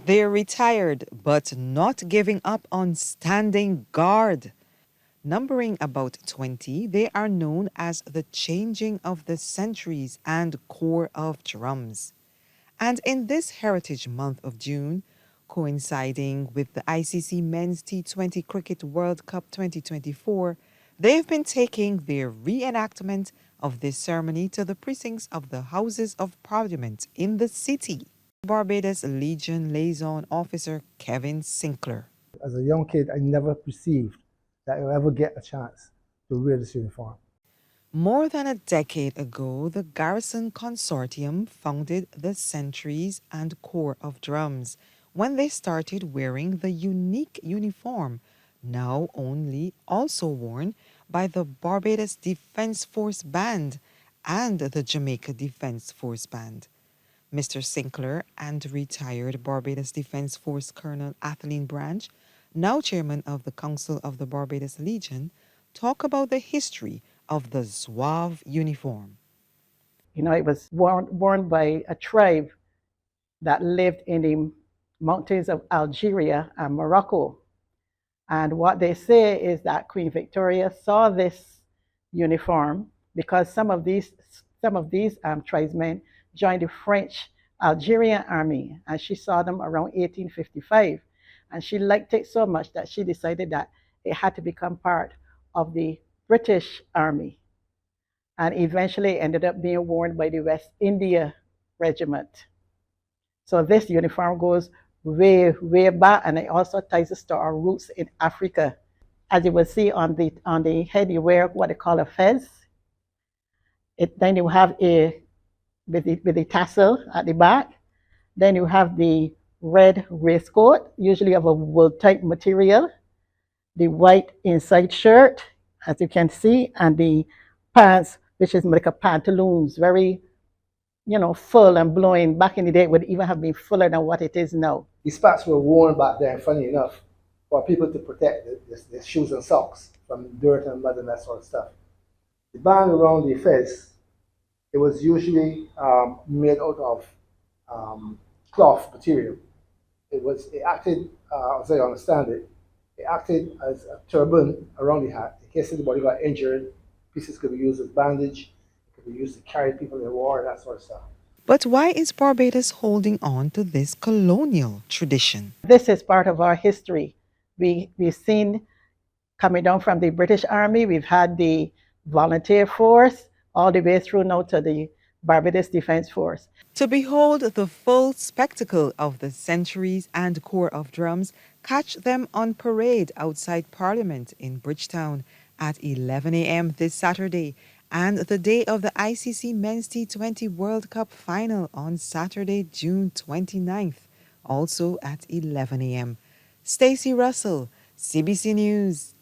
They're retired, but not giving up on standing guard. Numbering about 20, they are known as the changing of the centuries and corps of drums. And in this Heritage Month of June, coinciding with the ICC Men's T20 Cricket World Cup 2024, they've been taking their reenactment of this ceremony to the precincts of the Houses of Parliament in the city. Barbados Legion liaison officer Kevin Sinclair. As a young kid, I never perceived that I would ever get a chance to wear this uniform. More than a decade ago, the Garrison Consortium founded the Sentries and Corps of Drums when they started wearing the unique uniform, now only also worn by the Barbados Defense Force Band and the Jamaica Defense Force Band. Mr. Sinclair and retired Barbados Defense Force Colonel Atheline Branch, now chairman of the Council of the Barbados Legion, talk about the history of the Zouave uniform. You know, it was worn by a tribe that lived in the mountains of Algeria and Morocco. And what they say is that Queen Victoria saw this uniform because some of these tribesmen joined the French Algerian army, and she saw them around 1855. And she liked it so much that she decided that it had to become part of the British army, and eventually ended up being worn by the West India Regiment. So this uniform goes way, way back, and it also ties us to our roots in Africa. As you will see on the head, you wear what they call a fez. Then you have with the tassel at the back. Then you have the red waistcoat, usually of a wool type material. The white inside shirt, as you can see, and the pants, which is like a pantaloons, very, full and blowing. Back in the day, it would even have been fuller than what it is now. These spats were worn back then, funny enough, for people to protect the shoes and socks from dirt and mud and that sort of stuff. The band around the fez, it was usually made out of cloth material. It acted, as I understand it, it acted as a turban around the hat. In case anybody got injured, pieces could be used as bandage, it could be used to carry people in war, that sort of stuff. But why is Barbados holding on to this colonial tradition? This is part of our history. We've seen coming down from the British Army, we've had the volunteer force, all the way through now to the Barbados Defense Force. To behold the full spectacle of the centuries and corps of drums, catch them on parade outside Parliament in Bridgetown at 11 a.m. this Saturday, and the day of the ICC Men's T20 World Cup final on Saturday, June 29th, also at 11 a.m. Stacey Russell, CBC News.